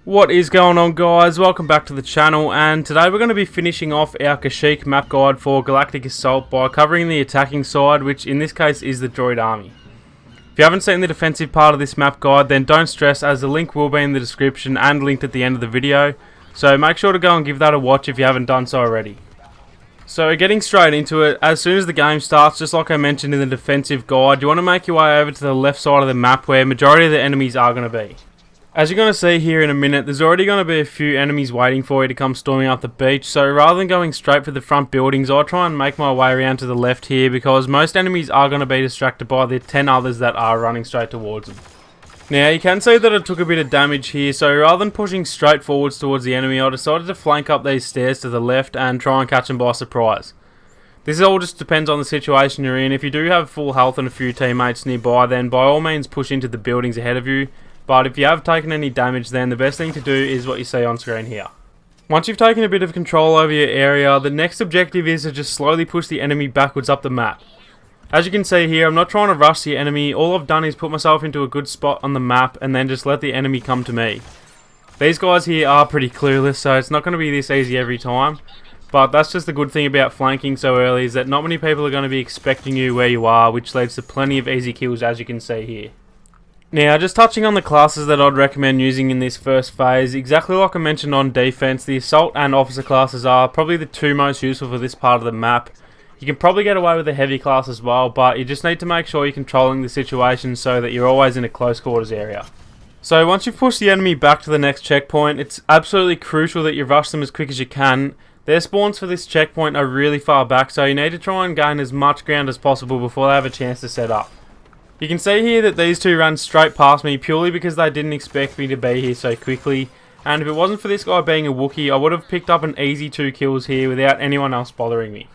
What is going on, guys? Welcome back to the channel, and today we're going to be finishing off our KASHYYYK map guide for Galactic Assault by covering the attacking side, which in this case is the droid army. If you haven't seen the defensive part of this map guide, then don't stress, as the link will be in the description and linked at the end of the video, so make sure to go and give that a watch if you haven't done so already. So getting straight into it, as soon as the game starts, just like I mentioned in the defensive guide, you want to make your way over to the left side of the map where majority of the enemies are going to be. As you're going to see here in a minute, there's already going to be a few enemies waiting for you to come storming up the beach, so rather than going straight for the front buildings, I try and make my way around to the left here because most enemies are going to be distracted by the 10 others that are running straight towards them. Now you can see that I took a bit of damage here, so rather than pushing straight forwards towards the enemy, I decided to flank up these stairs to the left and try and catch them by surprise. This all just depends on the situation you're in. If you do have full health and a few teammates nearby, then by all means push into the buildings ahead of you. But if you have taken any damage, then the best thing to do is what you see on screen here. Once you've taken a bit of control over your area, the next objective is to just slowly push the enemy backwards up the map. As you can see here, I'm not trying to rush the enemy. All I've done is put myself into a good spot on the map and then just let the enemy come to me. These guys here are pretty clueless, so it's not going to be this easy every time. But that's just the good thing about flanking so early, is that not many people are going to be expecting you where you are, which leads to plenty of easy kills, as you can see here. Now, just touching on the classes that I'd recommend using in this first phase, exactly like I mentioned on defense, the assault and officer classes are probably the two most useful for this part of the map. You can probably get away with the heavy class as well, but you just need to make sure you're controlling the situation so that you're always in a close quarters area. So once you've pushed the enemy back to the next checkpoint, it's absolutely crucial that you rush them as quick as you can. Their spawns for this checkpoint are really far back, so you need to try and gain as much ground as possible before they have a chance to set up. You can see here that these two ran straight past me purely because they didn't expect me to be here so quickly, and if it wasn't for this guy being a Wookiee, I would have picked up an easy 2 kills here without anyone else bothering me.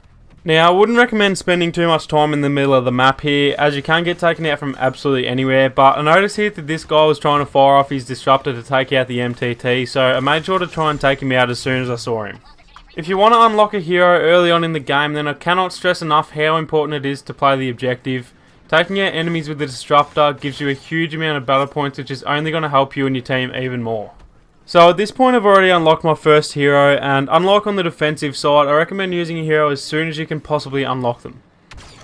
Now, I wouldn't recommend spending too much time in the middle of the map here, as you can get taken out from absolutely anywhere, but I noticed here that this guy was trying to fire off his disruptor to take out the MTT, so I made sure to try and take him out as soon as I saw him. If you want to unlock a hero early on in the game, then I cannot stress enough how important it is to play the objective. Taking out enemies with the disruptor gives you a huge amount of battle points, which is only going to help you and your team even more. So at this point I've already unlocked my first hero, and unlike on the defensive side, I recommend using a hero as soon as you can possibly unlock them.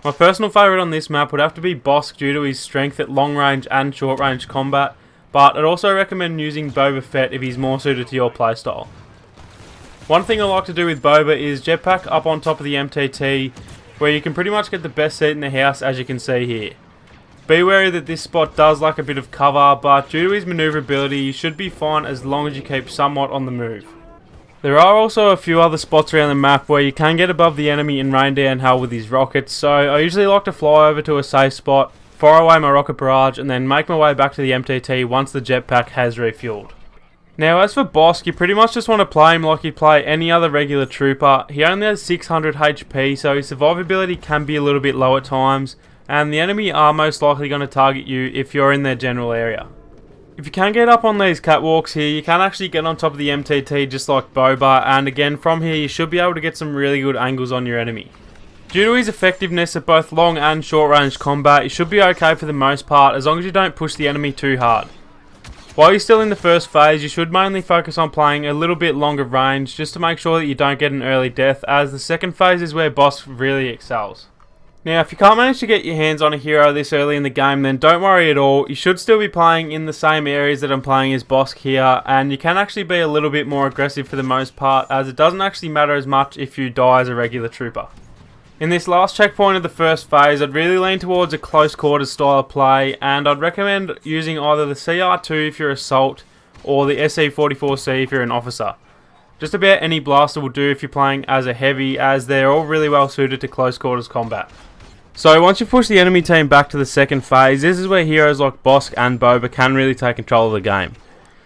My personal favourite on this map would have to be Bossk due to his strength at long range and short range combat, but I'd also recommend using Boba Fett if he's more suited to your playstyle. One thing I like to do with Boba is jetpack up on top of the MTT, where you can pretty much get the best seat in the house, as you can see here. Be wary that this spot does lack a bit of cover, but due to his manoeuvrability you should be fine as long as you keep somewhat on the move. There are also a few other spots around the map where you can get above the enemy and rain down hell with his rockets, so I usually like to fly over to a safe spot, fire away my rocket barrage, and then make my way back to the MTT once the jetpack has refueled. Now, as for Bossk, you pretty much just want to play him like you play any other regular trooper. He only has 600 HP, so his survivability can be a little bit low at times, and the enemy are most likely going to target you if you're in their general area. If you can get up on these catwalks here, you can actually get on top of the MTT just like Boba, and again from here you should be able to get some really good angles on your enemy. Due to his effectiveness at both long and short range combat, you should be okay for the most part as long as you don't push the enemy too hard. While you're still in the first phase, you should mainly focus on playing a little bit longer range just to make sure that you don't get an early death, as the second phase is where Bossk really excels. Now, if you can't manage to get your hands on a hero this early in the game, then don't worry at all. You should still be playing in the same areas that I'm playing as Bossk here, and you can actually be a little bit more aggressive for the most part, as it doesn't actually matter as much if you die as a regular trooper. In this last checkpoint of the first phase, I'd really lean towards a close quarters style of play, and I'd recommend using either the CR2 if you're assault, or the SE44C if you're an officer. Just about any blaster will do if you're playing as a heavy, as they're all really well suited to close quarters combat. So once you push the enemy team back to the second phase, this is where heroes like Bossk and Boba can really take control of the game.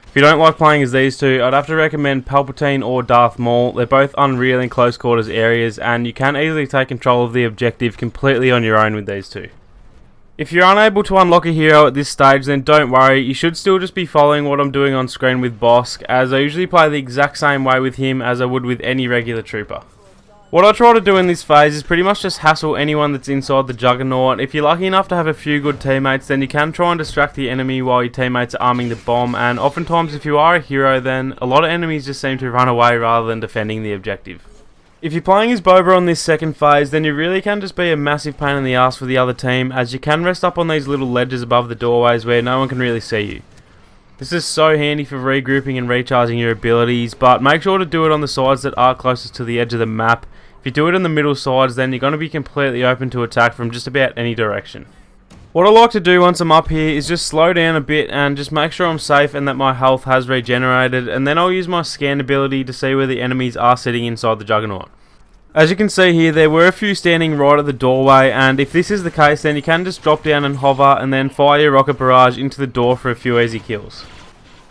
If you don't like playing as these two, I'd have to recommend Palpatine or Darth Maul. They're both unreal in close quarters areas, and you can easily take control of the objective completely on your own with these two. If you're unable to unlock a hero at this stage, then don't worry, you should still just be following what I'm doing on screen with Bossk, as I usually play the exact same way with him as I would with any regular trooper. What I try to do in this phase is pretty much just hassle anyone that's inside the juggernaut. If you're lucky enough to have a few good teammates, then you can try and distract the enemy while your teammates are arming the bomb, and oftentimes if you are a hero, then a lot of enemies just seem to run away rather than defending the objective. If you're playing as Boba on this second phase, then you really can just be a massive pain in the ass for the other team, as you can rest up on these little ledges above the doorways where no one can really see you. This is so handy for regrouping and recharging your abilities, but make sure to do it on the sides that are closest to the edge of the map. If you do it in the middle sides, then you're going to be completely open to attack from just about any direction. What I like to do once I'm up here is just slow down a bit and just make sure I'm safe and that my health has regenerated, and then I'll use my scan ability to see where the enemies are sitting inside the juggernaut. As you can see here, there were a few standing right at the doorway, and if this is the case, then you can just drop down and hover and then fire your rocket barrage into the door for a few easy kills.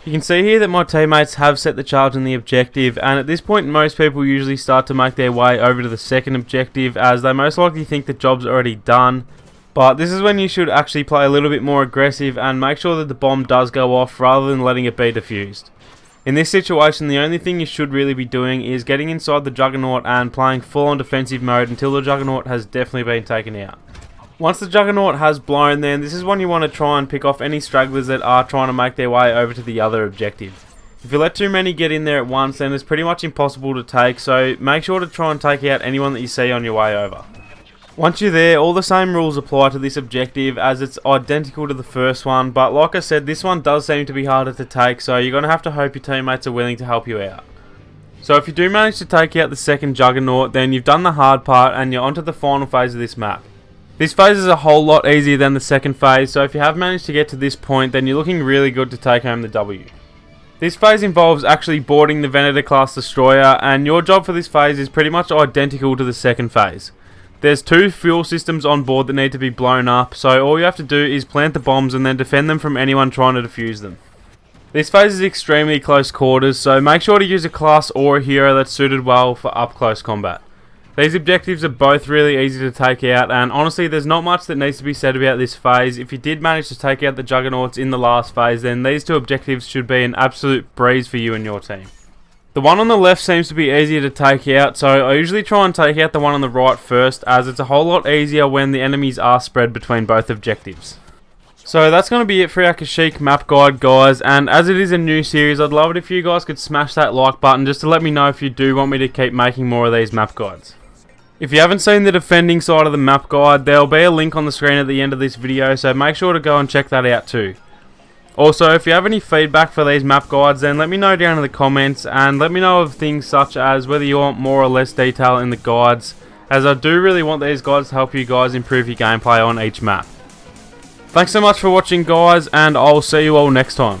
You can see here that my teammates have set the charge on the objective, and at this point most people usually start to make their way over to the second objective, as they most likely think the job's already done. But this is when you should actually play a little bit more aggressive and make sure that the bomb does go off rather than letting it be defused. In this situation, the only thing you should really be doing is getting inside the juggernaut and playing full on defensive mode until the juggernaut has definitely been taken out. Once the juggernaut has blown, then this is when you want to try and pick off any stragglers that are trying to make their way over to the other objective. If you let too many get in there at once, then it's pretty much impossible to take, so make sure to try and take out anyone that you see on your way over. Once you're there, all the same rules apply to this objective as it's identical to the first one, but like I said, this one does seem to be harder to take, so you're going to have to hope your teammates are willing to help you out. So if you do manage to take out the second juggernaut, then you've done the hard part and you're onto the final phase of this map. This phase is a whole lot easier than the second phase, so if you have managed to get to this point, then you're looking really good to take home the W. This phase involves actually boarding the Venator class destroyer, and your job for this phase is pretty much identical to the second phase. There's 2 fuel systems on board that need to be blown up, so all you have to do is plant the bombs and then defend them from anyone trying to defuse them. This phase is extremely close quarters, so make sure to use a class or a hero that's suited well for up close combat. These objectives are both really easy to take out, and honestly there's not much that needs to be said about this phase. If you did manage to take out the juggernauts in the last phase, then these 2 objectives should be an absolute breeze for you and your team. The one on the left seems to be easier to take out, so I usually try and take out the one on the right first, as it's a whole lot easier when the enemies are spread between both objectives. So that's going to be it for our KASHYYYK map guide, guys, and as it is a new series, I'd love it if you guys could smash that like button just to let me know if you do want me to keep making more of these map guides. If you haven't seen the defending side of the map guide, there'll be a link on the screen at the end of this video, so make sure to go and check that out too. Also, if you have any feedback for these map guides, then let me know down in the comments, and let me know of things such as whether you want more or less detail in the guides, as I do really want these guides to help you guys improve your gameplay on each map. Thanks so much for watching, guys, and I'll see you all next time.